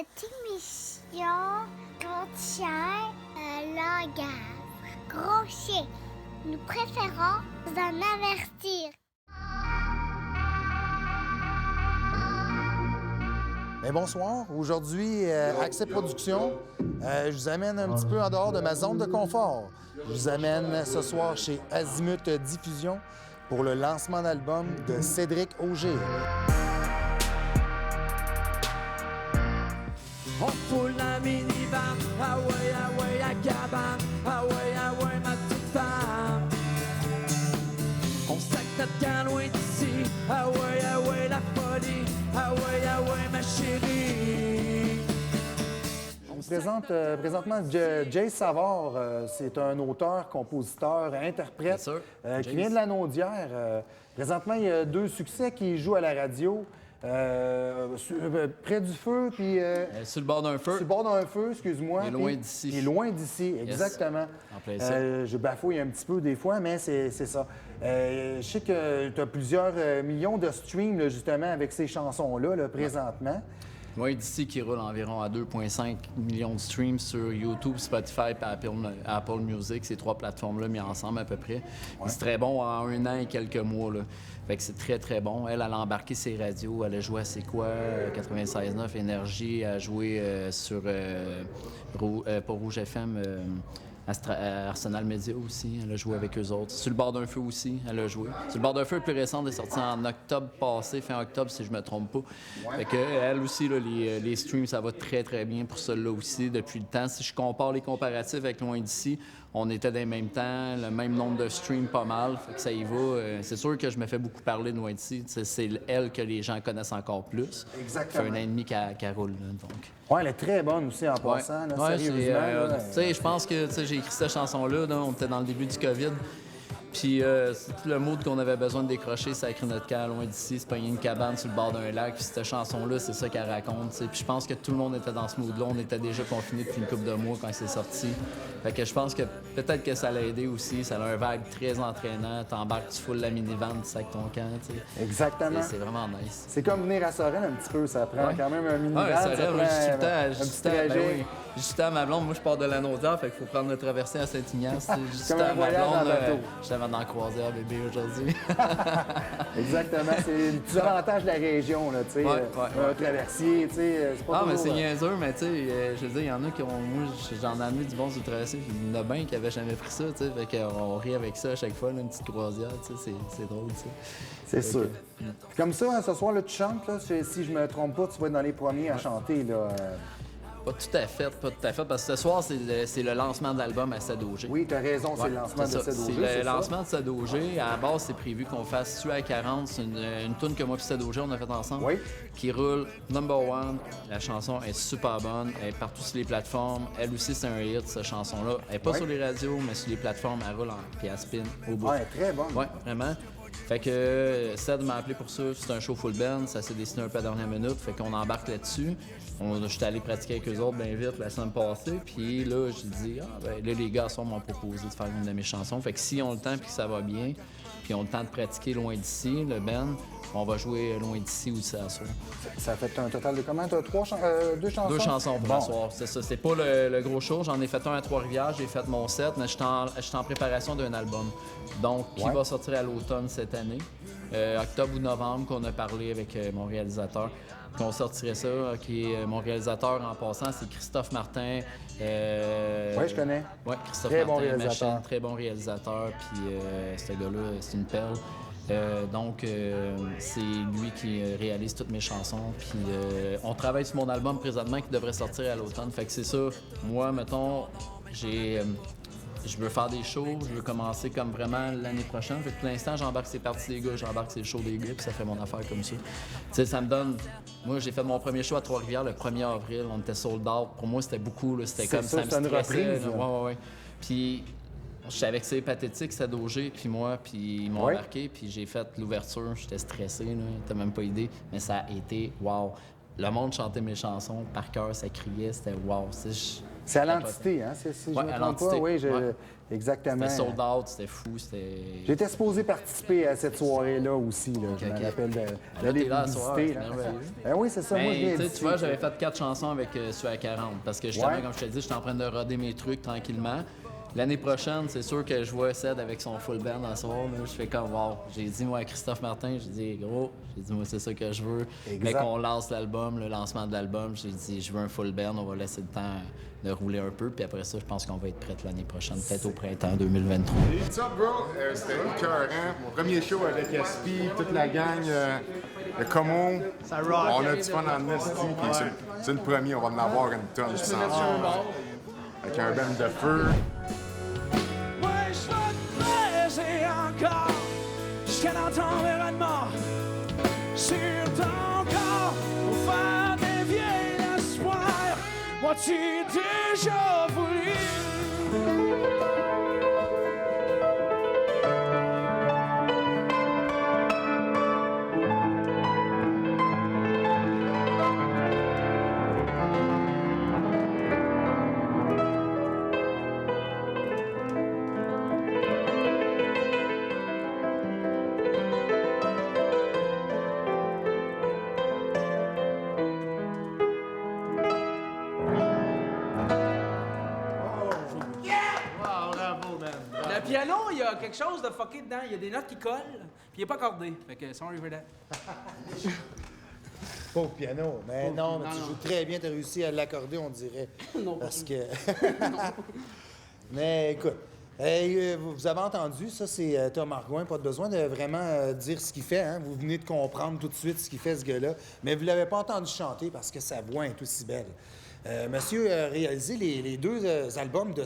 Cette émission contient un langage grossier. Nous préférons vous en avertir. Bien, bonsoir. Aujourd'hui, Accès Production, je vous amène un petit peu en dehors de ma zone de confort. Je vous amène ce soir chez Azimut Diffusion pour le lancement d'album de Cédric Auger. On fout la minivan, ah ouais, à cabane, ah ouais, ma petite femme. On sac notre camp loin d'ici, ah ouais, la folie, ah ouais, ma chérie. On me présente présentement Jay Savard. C'est un auteur, compositeur, interprète qui vient de la Naudière. Présentement, il y a 2 succès qui jouent à la radio. Près du feu, puis... sur le bord d'un feu. Sur le bord d'un feu, excuse-moi. Et loin d'ici. Et loin d'ici, exactement. En plein ça. Je bafouille un petit peu des fois, mais c'est ça. Je sais que tu as plusieurs millions de streams, là, justement, avec ces chansons-là, là, présentement. Loin d'ici qui roule environ à 2,5 millions de streams sur YouTube, Spotify et Apple Music, ces 3 plateformes-là mis ensemble à peu près. Ouais. C'est très bon en 1 an et quelques mois. Là. Fait que c'est très, très bon. Elle a embarqué ses radios, elle a joué à C'est quoi, 96.9 Énergie, elle a joué pour Rouge FM, Arsenal Media aussi, elle a joué avec eux autres. Sur le bord d'un feu aussi, elle a joué. Sur le bord d'un feu, le plus récent est sorti en octobre passé, fin octobre si je me trompe pas. Ouais. Fait que elle aussi, là, les streams, ça va très, très bien pour celle-là aussi depuis le temps. Si je compare les comparatifs avec Loin d'ici, on était dans les mêmes temps, le même nombre de streams pas mal, fait que ça y va. C'est sûr que je me fais beaucoup parler de Loin d'ici. C'est elle que les gens connaissent encore plus. Exactement. Ça fait 1 an et demi qu'elle roule, là, donc. Oui, elle est très bonne aussi en passant, là, sérieusement. Tu sais, je pense que j'ai écrit cette chanson-là, là, on était dans le début du COVID. Puis c'est tout le mood qu'on avait besoin de décrocher, ça a écrit notre camp loin d'ici, se pogner une cabane sur le bord d'un lac. Puis cette chanson-là, c'est ça qu'elle raconte. T'sais. Puis je pense que tout le monde était dans ce mood-là. On était déjà confinés depuis une couple de mois quand c'est sorti. Fait que je pense que peut-être que ça l'a aidé aussi. Ça a un vague très entraînant. T'embarques, tu foules la minivan, tu sacs ton camp. T'sais. Exactement. C'est vraiment nice. C'est comme venir à Sorel un petit peu. Ça prend quand même un minivan. Ouais, Sorel, moi, juste le temps. Juste à ma blonde, moi je pars de la Naudière, fait qu'il faut prendre le traversée à Saint-Ignace. Juste comme un voyage en bateau. J'étais avant d'en croiser un bébé aujourd'hui. Exactement, c'est le petit avantage de la région, là, tu sais. Un traversier, tu sais, c'est pas mais c'est niaiseux, mais tu sais, je veux dire, il y en a qui ont... Moi, j'en ai amené du bon sur le traversier, puis il y en a bien qui n'avaient jamais pris ça, tu sais. Fait qu'on rit avec ça à chaque fois, là, une petite croisière, tu sais, c'est drôle, tu sais. C'est sûr. Comme ça, hein, ce soir, là, tu chantes, là, si je me trompe pas, tu vas être dans les premiers à chanter, là. Pas tout à fait, parce que ce soir, c'est le lancement de l'album à Sadogé. Oui, tu as raison, c'est le lancement de Sadogé. C'est le lancement de Sadogé. À la base, c'est prévu qu'on fasse Tu à 40. C'est une toune que moi et Sadogé, on a fait ensemble. Oui. Qui roule #1. La chanson est super bonne. Elle est partout sur les plateformes. Elle aussi, c'est un hit, cette chanson-là. Elle n'est pas sur les radios, mais sur les plateformes, elle roule puis elle spin au bout. Oui, très bonne. Oui, vraiment. Fait que Ced m'a appelé pour ça. C'est un show full band. Ça s'est dessiné un peu à la dernière minute. Fait qu'on embarque là-dessus. J'étais allé pratiquer avec eux autres bien vite la semaine passée. Puis là, j'ai dit, là, les gars m'ont proposé de faire une de mes chansons. Fait que s'ils ont le temps puis que ça va bien, puis ils ont le temps de pratiquer Loin d'ici, le band, on va jouer Loin d'ici aussi à soir. Ça fait un total de combien? Tu as 2 chansons? 2 chansons pour la soir, c'est ça. C'est pas le gros show. J'en ai fait un à Trois-Rivières, j'ai fait mon set, mais je suis en préparation d'un album. Donc, qui va sortir à l'automne cette année. Octobre ou novembre, qu'on a parlé avec mon réalisateur. Qu'on sortirait ça, qui est mon réalisateur en passant, c'est Christophe Martin. Oui, je connais. Oui, Christophe très Martin, bon réalisateur. Machine, très bon réalisateur. Puis ce gars-là, c'est une perle. Donc, c'est lui qui réalise toutes mes chansons. Puis on travaille sur mon album présentement qui devrait sortir à l'automne. Fait que c'est ça. Moi, mettons, je veux faire des shows, je veux commencer comme vraiment l'année prochaine. Fait que pour l'instant, j'embarque ces parties des gars, j'embarque ces shows des gars, puis ça fait mon affaire comme ça. Tu sais, ça me donne... Moi, j'ai fait mon premier show à Trois-Rivières le 1er avril, on était sold out. Pour moi, c'était beaucoup, là. C'était comme ça me stressait. Ouais. Puis, je savais que c'est pathétique, Sadogé, puis moi, puis ils m'ont embarqué, puis j'ai fait l'ouverture, j'étais stressé, là, t'as même pas idée, mais ça a été wow. Le monde chantait mes chansons par cœur, ça criait, c'était wow. C'est à l'entité, hein? Si Ouais, je me à trompe pas. l'entité. Oui, Ouais. exactement. C'était sold out, c'était fou, c'était... J'étais supposé participer à cette soirée-là aussi. Là. Je me ok. rappelle Là, d'aller t'es là ce soir, visiter. c'est Là. merveilleux. Ben oui, c'est ça. Moi, je viens Mais tu sais, d'ici. tu vois, j'avais fait 4 chansons avec ceux à 40 parce que justement, Ouais. comme je te dis, j'étais en train de roder mes trucs tranquillement. L'année prochaine, c'est sûr que je vois Ced avec son full band en soir. Là, je fais comme wow. J'ai dit moi à Christophe Martin, j'ai dit gros, moi c'est ça que je veux. Exact. Mais qu'on lance l'album, le lancement de l'album, j'ai dit je veux un full band, on va laisser le temps de rouler un peu, puis après ça, je pense qu'on va être prête l'année prochaine, peut-être au printemps 2023. What's up, bro? C'était écœurant. Mon premier show avec SP, toute la gang, le Como. Ça rock. On a du fun en esti, puis c'est le premier, on va en avoir une tonne, je sens. Avec un band de feu. Ouais, je vais te baiser encore jusqu'à dans ton verre de mort. Sur ton corps, pour faire des vieilles espoirs. Moi, tu déjà voulu. Le piano, il y a quelque chose de fucké dedans. Il y a des notes qui collent, puis il est pas accordé. Fait que sorry for that. Pauvre piano. Mais non, mais tu non. joues très bien. Tu as réussi à l'accorder, on dirait. Non, pas Parce que... Mais écoute, vous avez entendu, ça, c'est Tom Argouin. Pas de besoin de vraiment dire ce qu'il fait. Hein? Vous venez de comprendre tout de suite ce qu'il fait, ce gars-là. Mais vous ne l'avez pas entendu chanter parce que sa voix est aussi belle. Monsieur a réalisé les deux albums de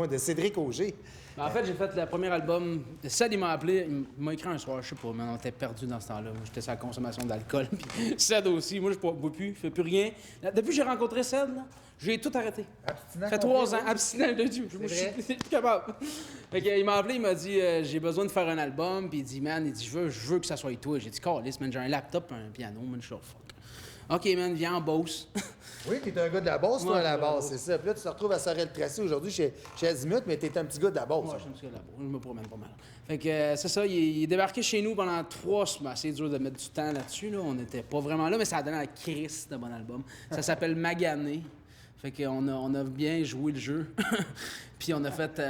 de Cédric Auger. En fait, j'ai fait le premier album. Ced, il m'a appelé, il m'a écrit un soir, je sais pas, mais on était perdu dans ce temps-là. J'étais sur la consommation d'alcool. Puis Ced aussi, moi, je ne bois plus, je fais plus rien. Depuis que j'ai rencontré Ced, là, j'ai tout arrêté. Abstinent Ça fait complet, 3 ans, oui. abstinent de Dieu. Je vrai? suis plus capable. Fait que, il m'a appelé, il m'a dit j'ai besoin de faire un album. Puis il dit man, il dit je veux que ça soit toi. J'ai dit calisse, man, j'ai un laptop, un piano, man, je suis fuck. OK, man, viens en Beauce. Oui, t'es un gars de la Beauce, toi, Ouais, à la je suis de la base, c'est ça. Puis là, tu te retrouves à Sorel-Tracé aujourd'hui chez Azimut, mais t'es un petit gars de la Beauce. Moi, je suis un petit gars de la Beauce. Je me promène pas mal. Fait que c'est ça, il est débarqué chez nous pendant 3 semaines. C'est dur de mettre du temps là-dessus, là. On n'était pas vraiment là, mais ça a donné un Chris de bon album. Ça s'appelle Magané. Fait qu'on a bien joué le jeu. Puis on a fait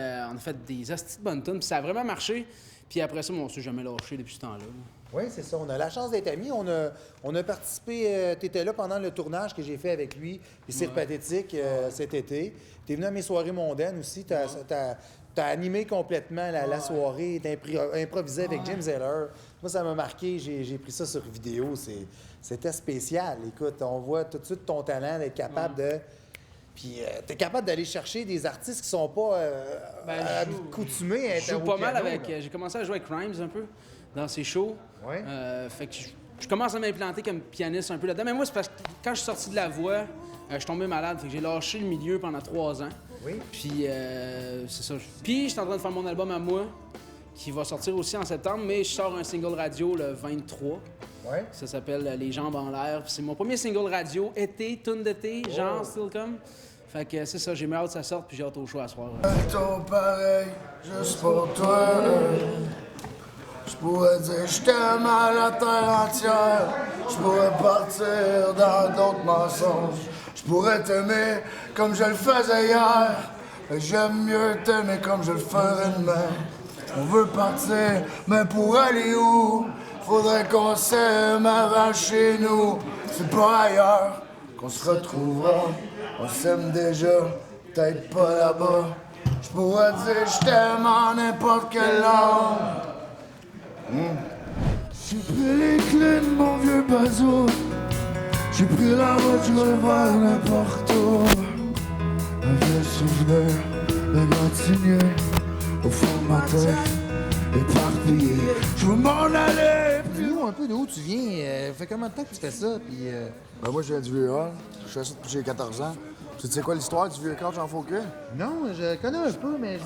des astis de bonnes tunes. Puis ça a vraiment marché. Puis après ça, on s'est jamais lâché depuis ce temps-là. Oui, c'est ça. On a la chance d'être amis. On a participé. Tu étais là pendant le tournage que j'ai fait avec lui, puis c'est pathétique cet été. Tu es venu à mes soirées mondaines aussi. Tu as animé complètement la soirée. Tu as improvisé avec Jim Zeller. Moi, ça m'a marqué. J'ai pris ça sur vidéo. C'était spécial. Écoute, on voit tout de suite ton talent d'être capable de. Puis tu es capable d'aller chercher des artistes qui sont pas accoutumés à être Je joue au pas mal piano, avec. là. J'ai commencé à jouer avec Crimes un peu dans ses shows. Ouais. Fait que je commence à m'implanter comme pianiste un peu là-dedans. Mais moi, c'est parce que quand je suis sorti de la voix, je suis tombé malade. Fait que j'ai lâché le milieu pendant 3 ans. Oui. Puis c'est ça. Puis je suis en train de faire mon album à moi, qui va sortir aussi en septembre, mais je sors un single radio le 23. Ouais. Ça s'appelle Les Jambes en l'air. Puis c'est mon premier single radio, été, tune d'été, genre, still come. Fait que c'est ça, j'ai mis hâte que ça sorte, puis j'ai hâte au choix à soir. Ton pareil, juste pour toi. Je pourrais dire je t'aime à la terre entière. Je pourrais partir dans d'autres mensonges. Je pourrais t'aimer comme je le faisais hier. Mais j'aime mieux t'aimer comme je le ferais demain. On veut partir, mais pour aller où? Faudrait qu'on s'aime avant chez nous. C'est pas ailleurs qu'on se retrouvera. On s'aime déjà, peut-être pas là-bas. Je pourrais dire je t'aime en n'importe quelle langue. J'ai pris les clés de mon vieux bateau. J'ai pris la voiture vers n'importe où. Un vieux souvenir égratigné au fond de ma tête, éparpillé. Je veux m'en aller. Dis-nous un peu d'où tu viens. Fait combien de temps que tu fais ça? Puis, Ben moi, je viens du vieux Hall. Je fais ça depuis que j'ai 14 ans. Tu sais quoi l'histoire du vieux Hall Jean Fauquet? Non, je connais un peu, mais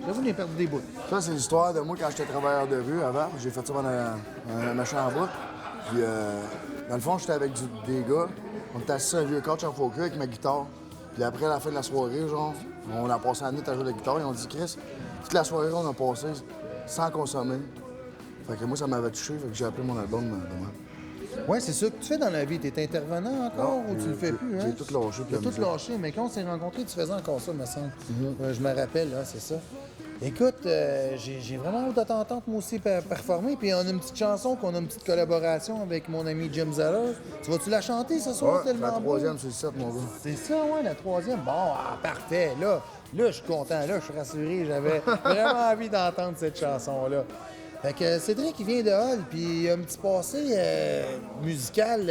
j'avoue que j'ai perdu des bouts. Ça, c'est l'histoire de moi quand j'étais travailleur de rue avant. J'ai fait ça pendant un machin en bas. Puis, dans le fond, j'étais avec des gars. On était assis sur un vieux coach en faux avec ma guitare. Puis après, à la fin de la soirée, genre, on a passé la nuit à jouer de la guitare et on dit, Chris, toute la soirée, on a passé sans consommer. Fait que moi, ça m'avait touché, fait que j'ai appelé mon album demain. Ouais, c'est ça que tu fais dans la vie. T'es intervenant encore ou tu le fais plus, hein? J'ai tout lâché. T'as tout lâché, mais quand on s'est rencontrés, tu faisais encore ça, me semble. Je me rappelle, là, c'est ça. Écoute, j'ai vraiment hâte de t'entendre, moi aussi, performer. Puis on a une petite chanson, qu'on a une petite collaboration avec mon ami Jim Zeller. Tu vas-tu la chanter ce soir, Ouais, tellement la beau? troisième sur le set, mon gars. C'est ça, ouais, la troisième. Bon, parfait. Là, je suis content. Là, je suis rassuré. J'avais vraiment envie d'entendre cette chanson-là. Fait que Cédric, il vient de Hull, puis il a un petit passé musical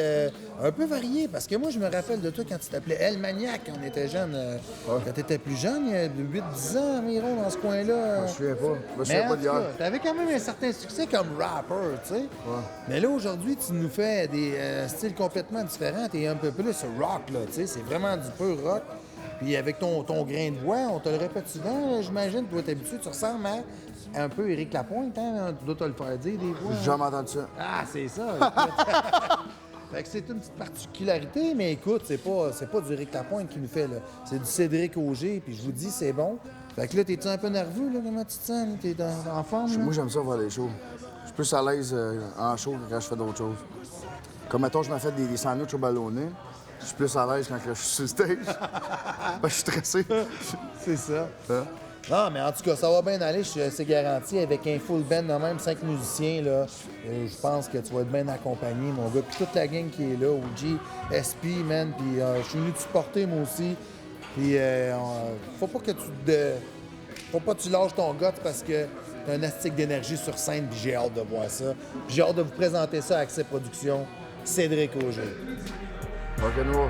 un peu varié. Parce que moi, je me rappelle de toi quand tu t'appelais El Maniac, quand on était jeune. Quand tu étais plus jeune, il y a 8-10 ans environ dans ce coin-là. Je me souviens pas. Je me souviens Mais pas en tout d'hier. cas, t'avais quand même un certain succès comme rapper, tu sais. Mais là, aujourd'hui, tu nous fais des styles complètement différents. T'es un peu plus rock, là, tu sais. C'est vraiment du pur rock. Puis avec ton grain de voix, on te le répète souvent, j'imagine. Tu dois t'habituer, tu ressembles à un peu Éric Lapointe, hein? Tu dois te le faire dire des fois. J'ai jamais entendu ça. Ah, c'est ça. Fait que c'est une petite particularité, mais écoute, c'est pas du Éric Lapointe qui nous fait, là. C'est du Cédric Auger, puis je vous dis, c'est bon. Fait que là, t'es-tu un peu nerveux, là? Comment tu te sens? Là? T'es en forme, là? Moi, j'aime ça voir les shows. Je suis plus à l'aise en show que quand je fais d'autres choses. Comme, mettons, je me fais des sandwichs au ballonnet. Je suis plus à l'aise quand je suis sur le stage. Je suis stressé. C'est ça. Hein? Non, mais en tout cas, ça va bien aller, c'est garanti. Avec un full band de même, 5 musiciens, là, je pense que tu vas être bien accompagné, mon gars. Puis toute la gang qui est là, OG, SP, man, puis je suis venu te supporter, moi aussi. Puis faut pas que tu lâches ton gars parce que t'as un astique d'énergie sur scène, puis j'ai hâte de voir ça. Puis j'ai hâte de vous présenter ça à Accès Productions, Cédric Auger. OK, nous.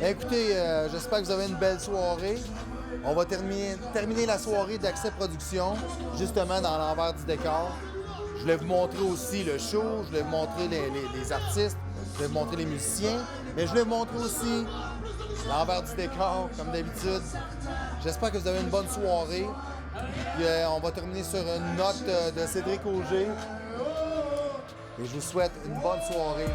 Écoutez, j'espère que vous avez une belle soirée. On va terminer la soirée d'Accès Productions, justement dans l'envers du décor. Je voulais vous montrer aussi le show, je voulais vous montrer les artistes, je voulais vous montrer les musiciens, mais je voulais vous montrer aussi l'envers du décor, comme d'habitude. J'espère que vous avez une bonne soirée. Puis, on va terminer sur une note de Cédric Auger. Et je vous souhaite une bonne soirée.